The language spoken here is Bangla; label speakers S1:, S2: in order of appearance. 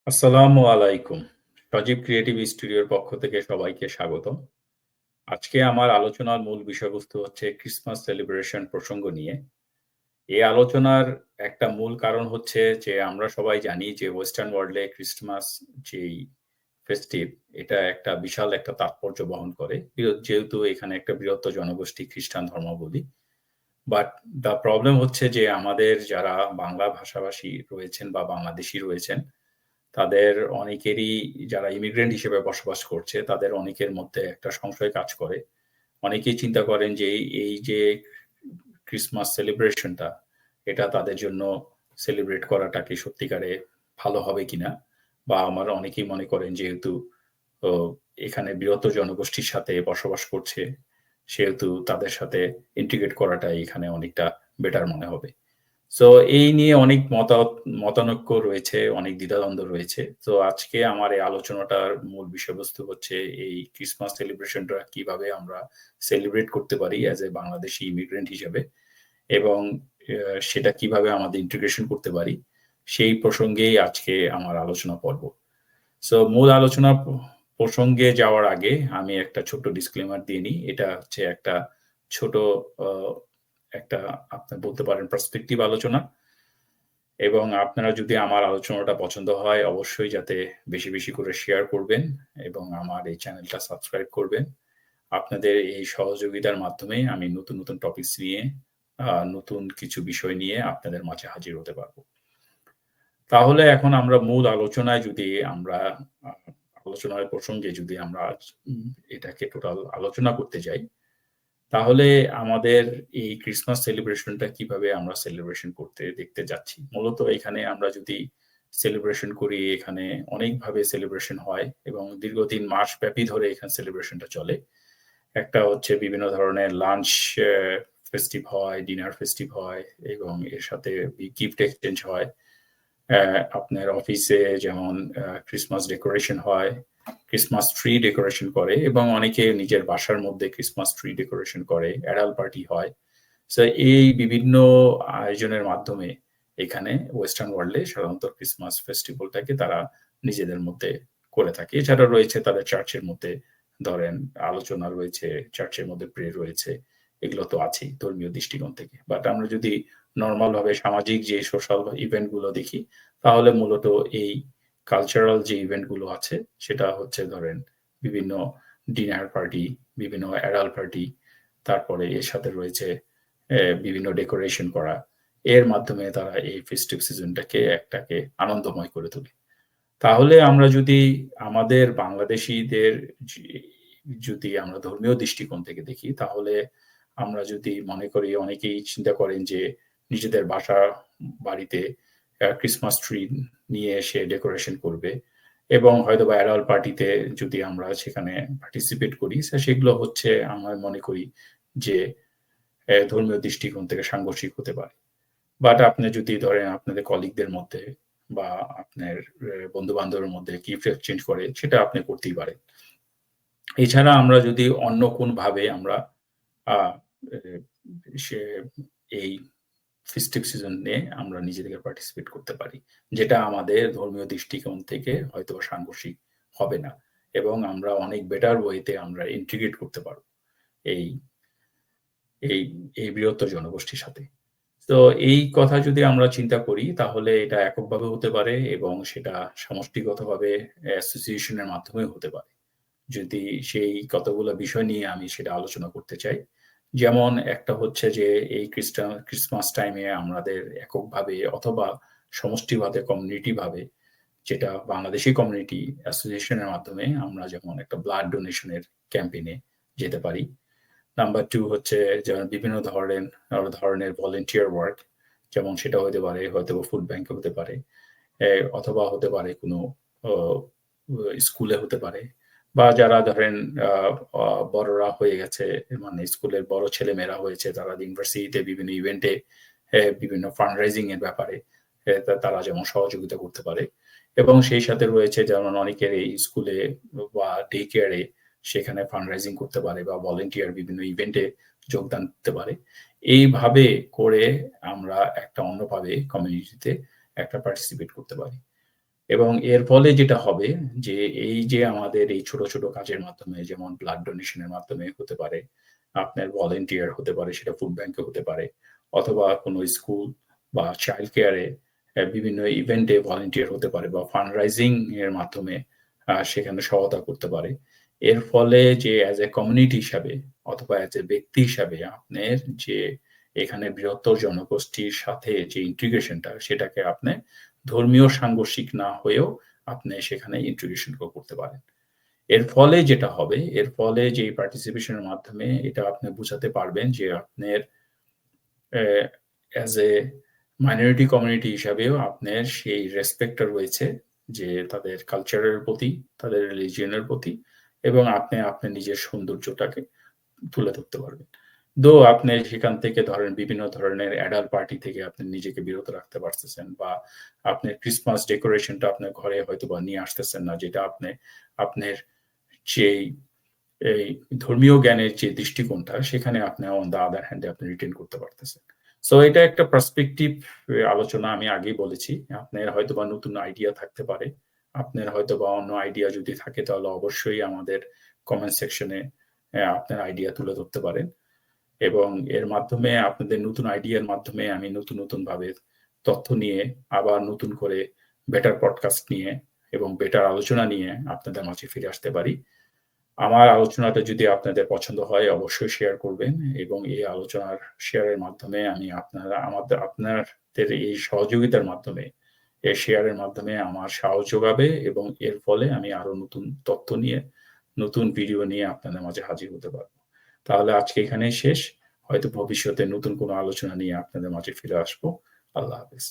S1: আসসালামু আলাইকুম। সজীব ক্রিয়েটিভ স্টুডিওর পক্ষ থেকে সবাইকে স্বাগতম। আজকে আমার আলোচনার মূল বিষয়বস্তু হচ্ছে ক্রিসমাস সেলিব্রেশন প্রসঙ্গ নিয়ে। এই আলোচনার একটা মূল কারণ হচ্ছে যে আমরা সবাই জানি যে ওয়েস্টার্ন ওয়ার্ল্ড এ ক্রিসমাস যেই ফেস্টিভ এটা একটা বিশাল একটা তাৎপর্য বহন করে। যেহেতু এখানে একটা বৃহত্তর জনগোষ্ঠী খ্রিস্টান ধর্মাবলম্বী। বাট দ্যা প্রবলেম হচ্ছে যে আমাদের যারা বাংলা ভাষাভাষী রয়েছেন বা বাংলাদেশী রয়েছেন তাদের অনেকেরই যারা ইমিগ্রেন্ট হিসেবে বসবাস করছে, তাদের অনেকের মধ্যে একটা সংশয় কাজ করে। অনেকেই চিন্তা করেন যে এই যে ক্রিসমাস সেলিব্রেশনটা, এটা তাদের জন্য সেলিব্রেট করাটা কি সত্যিকারে ভালো হবে কিনা? বা আমার অনেকেই মনে করেন যেহেতু ও এখানে বৃহত্তর জনগোষ্ঠীর সাথে বসবাস করছে, সেহেতু তাদের সাথে ইন্টিগ্রেট করাটাই এখানে অনেকটা বেটার মনে হবে। সো এই নিয়ে অনেক মতানৈক্য রয়েছে, অনেক দ্বিধাদ্বন্দ্ব রয়েছে। তো আজকে আমার এই আলোচনাটার মূল বিষয়বস্তু হচ্ছে এই ক্রিসমাস সেলিব্রেশনটা কিভাবে আমরা সেলিব্রেট করতে পারি অ্যাজ এ বাংলাদেশী ইমিগ্রেন্ট হিসেবে এবং সেটা কিভাবে আমাদের ইন্টিগ্রেশন করতে পারি, সেই প্রসঙ্গেই আজকে আমার আলোচনা পর্ব। সো মূল আলোচনা প্রসঙ্গে যাওয়ার আগে আমি একটা ছোট্ট ডিসক্লেমার দিয়ে নিই। এটা হচ্ছে একটা ছোট আ একটা আপনি বলতে পারেন পার্সপেক্টিভ আলোচনা। এবং আপনারা যদি আমার আলোচনাটা পছন্দ হয় অবশ্যই যাতে বেশি, বেশি করে শেয়ার করবেন এবং আমার এই চ্যানেলটা সাবস্ক্রাইব করবেন। আপনাদের এই সহযোগিতার মাধ্যমে আমি নতুন, নতুন টপিকস নিয়ে নতুন কিছু বিষয় নিয়ে আপনাদের মাঝে হাজির হতে পারব। তাহলে এখন আমরা মূল আলোচনায় যদি আমরা আ আলোচনার প্রসঙ্গে যদি আমরা এটাকে টোটাল আলোচনা করতে যাই, তাহলে আমাদের এই ক্রিসমাস সেলিব্রেশনটা কিভাবে আমরা সেলিব্রেশন করতে দেখতে যাচ্ছি। মূলত এখানে আমরা যদি সেলিব্রেশন করি, এখানে অনেকভাবে সেলিব্রেশন হয় এবং দীর্ঘদিন মাসব্যাপী ধরে এখানে সেলিব্রেশনটা চলে। একটা হচ্ছে বিভিন্ন ধরনের লাঞ্চ ফেস্টিভ হয়, ডিনার ফেস্টিভ হয় এবং এর সাথে গিফট এক্সচেঞ্জ হয়। আপনার অফিসে যেমন ক্রিসমাস ডেকোরেশন হয়, ক্রিসমাস ট্রি ডেকোরেশন করে এবং অনেকে নিজের বাসার মধ্যে ক্রিসমাস ট্রি ডেকোরেশন করে, অ্যাডাল্ট পার্টি হয়। সো এই বিভিন্ন আয়োজনের মাধ্যমে এখানে ওয়েস্টার্ন ওয়ার্ল্ডে সাধারণত ক্রিসমাস ফেস্টিভ্যালটাকে তারা নিজেদের মধ্যে করে থাকে। এছাড়া রয়েছে তাদের চার্চের মধ্যে ধরেন আলোচনা রয়েছে, চার্চের মধ্যে প্রে রয়েছে। এগুলো তো আছেই ধর্মীয় দৃষ্টিকোণ থেকে। বাট আমরা যদি নরমাল ভাবে সামাজিক যে সোশ্যাল ইভেন্ট গুলো দেখি, তাহলে মূলত এই কালচারাল যে ইভেন্ট গুলো আছে, সেটা হচ্ছে ধরেন বিভিন্ন ডিনার পার্টি, বিভিন্ন অ্যাডাল্ট পার্টি, তারপরে এর সাথে রয়েছে বিভিন্ন ডেকোরেশন করা। এর মাধ্যমে তারা এই ফেস্টিভ সিজনটাকে একটাকে আনন্দময় করে তোলে। তাহলে আমরা যদি আমাদের বাংলাদেশীদের জি যদি আমরা ধর্মীয় দৃষ্টিকোণ থেকে দেখি, তাহলে আমরা যদি মনে করি অনেকেই চিন্তা করেন যে নিজেদের বাড়িতে ক্রিসমাস ট্রি নিয়ে এসে ডেকোরেশন করবে এবং হয়তোবা অ্যাডাল্ট পার্টিতে যদি আমরা সেখানে পার্টিসিপেট করি, সেগুলো হচ্ছে আমার মনে করি যে ধর্মীয় দৃষ্টিকোণ থেকে সাংঘর্ষিক হতে পারে। বাট আপনি যদি ধরেন আপনাদের কলিগদের মধ্যে বা আপনার বন্ধু-বান্ধবের মধ্যে গিফট এক্সচেঞ্জ করে, সেটা আপনি করতেই পারেন। এছাড়া আমরা যদি অন্য কোনভাবে আমরা আ এ সে এই ফেস্টিভ সিজন নিয়ে আমরা নিজেদেরকে পার্টিসিপেট করতে পারি। যেটা আমাদের ধর্মীয় দৃষ্টিকোণ থেকে হয়তোবা সাংঘর্ষিক হবে না এবং আমরা অনেক বেটার ওয়েতে আমরা ইন্টিগ্রেট করতে পারব এই এই এই বৃহত্তর জনগোষ্ঠীর সাথে। তো এই কথা যদি আমরা চিন্তা করি তাহলে এটা এককভাবে হতে পারে এবং সেটা সমষ্টিগতভাবে অ্যাসোসিয়েশন এর মাধ্যমেও হতে পারে। যদি সেই কতগুলো বিষয় নিয়ে আমি সেটা আলোচনা করতে চাই। যেমন একটা হচ্ছে যে এই ক্রিসমাস টাইমে আমাদের এককভাবে অথবা সমষ্টিভাবে কমিউনিটি ভাবে যেটা বাংলাদেশী কমিউনিটি অ্যাসোসিয়েশন এর মাধ্যমে আমরা যেমন একটা ব্লাড ডোনেশন এর ক্যাম্পেইন এ যেতে পারি। নাম্বার 2 হচ্ছে যেমন বিভিন্ন ধরনের ভলান্টিয়ার ওয়ার্ক যেমন সেটা হতে পারে হয়তোবা ফুড ব্যাংকে হতে পারে, অথবা হতে পারে কোনো অ স্কুলে হতে পারে বা যারা ধরেন আ আ বড়রা হয়ে গেছে মানে স্কুলের বড় ছেলেমেয়েরা হয়েছে তারা ইউনিভার্সিটিতে বিভিন্ন ইভেন্টে বিভিন্ন ফান্ড রাইজিং এর ব্যাপারে তারা যেমন সহযোগিতা করতে পারে এবং সেই সাথে রয়েছে যেমন অনেকের এই স্কুলে বা ডে কেয়ারে সেখানে ফান্ড-রাইজিং করতে পারে বা ভলান্টিয়ার বিভিন্ন ইভেন্টে যোগদান দিতে পারে। এইভাবে করে আমরা একটা অন্যভাবে কমিউনিটিতে একটা পার্টিসিপেট করতে পারি। এবং এর ফলে যেটা হবে যে এই যে আমাদের এই ছোট, ছোট কাজের মাধ্যমে যেমন ব্লাড ডোনেশন এর মাধ্যমে হতে পারে, আপনার ভলান্টিয়ার হতে পারে, সেটা ফুড ব্যাংকে হতে পারে অথবা কোনো স্কুল বা চাইল্ড কেয়ারে বিভিন্ন ইভেন্টে ভলান্টিয়ার হতে পারে বা ফান্ড রাইজিং এর মাধ্যমে সেখানে সহায়তা করতে পারে। এর ফলে যে অ্যাজ এ কমিউনিটি হিসাবে অথবা অ্যাজ এ ব্যক্তি হিসাবে আপনার যে এখানে বৃহত্তর জনগোষ্ঠীর সাথে যে ইন্টিগ্রেশনটা সেটাকে আপনি ধর্মীয় সাংঘর্ষিক না হয়েও আপনি সেখানে ইন্টিগ্রেশন করতে পারেন। এর ফলে যেটা হবে, এর ফলে যে পার্টিসিপেশন এর মাধ্যমে এটা আপনি বুঝাতে পারবেন যে আপনার অ্যাজ এ মাইনরিটি কমিউনিটি হিসাবেও আপনার সেই রেসপেক্টটা রয়েছে যে তাদের কালচারের প্রতি, তাদের রিলিজিয়নের প্রতি এবং আপনি আপনার নিজের সৌন্দর্যটাকে তুলে ধরতে পারবেন। আপনি সেখান থেকে ধরেন বিভিন্ন ধরনের অ্যাডাল্ট পার্টি থেকে আপনি নিজেকে বিরত রাখতে পারতেছেন বা আপনার ক্রিসমাস ডেকোরেশনটা আপনার ঘরে হয়তোবা নিয়ে আসতেছেন না, যেটা আপনার যেই এই ধর্মীয় জ্ঞানের যে দৃষ্টিকোণটা সেখানে আপনি অন দ্য আদার হ্যান্ড এ আপনি রিটেইন করতে পারতেছেন। সো এটা একটা পার্সপেক্টিভ আলোচনা আমি আগেই বলেছি। আপনার হয়তোবা নতুন আইডিয়া থাকতে পারে। আপনার হয়তোবা অন্য আইডিয়া যদি থাকে তাহলে অবশ্যই আমাদের কমেন্ট সেকশনে আপনার আইডিয়া তুলে ধরতে পারেন। এবং এর মাধ্যমে আপনাদের নতুন আইডিয়ার মাধ্যমে আমি নতুন, নতুন ভাবে তথ্য নিয়ে আবার নতুন করে বেটার পডকাস্ট নিয়ে এবং বেটার আলোচনা নিয়ে আপনাদের মাঝে ফিরে আসতে পারি। আমার আলোচনাটা যদি আপনাদের পছন্দ হয় অবশ্যই শেয়ার করবেন এবং এই আলোচনার শেয়ারের মাধ্যমে আমি আপনাদের এই সহযোগিতার মাধ্যমে, এই শেয়ারের মাধ্যমে আমার সাহস যোগাবে এবং এর ফলে আমি আরো নতুন তথ্য নিয়ে, নতুন ভিডিও নিয়ে আপনাদের মাঝে হাজির হতে পারব। তাহলে আজকে এখানেই শেষ। হয়তো ভবিষ্যতে নতুন কোনো আলোচনা নিয়ে আপনাদের মাঝে ফিরে আসবো। আল্লাহ হাফেজ।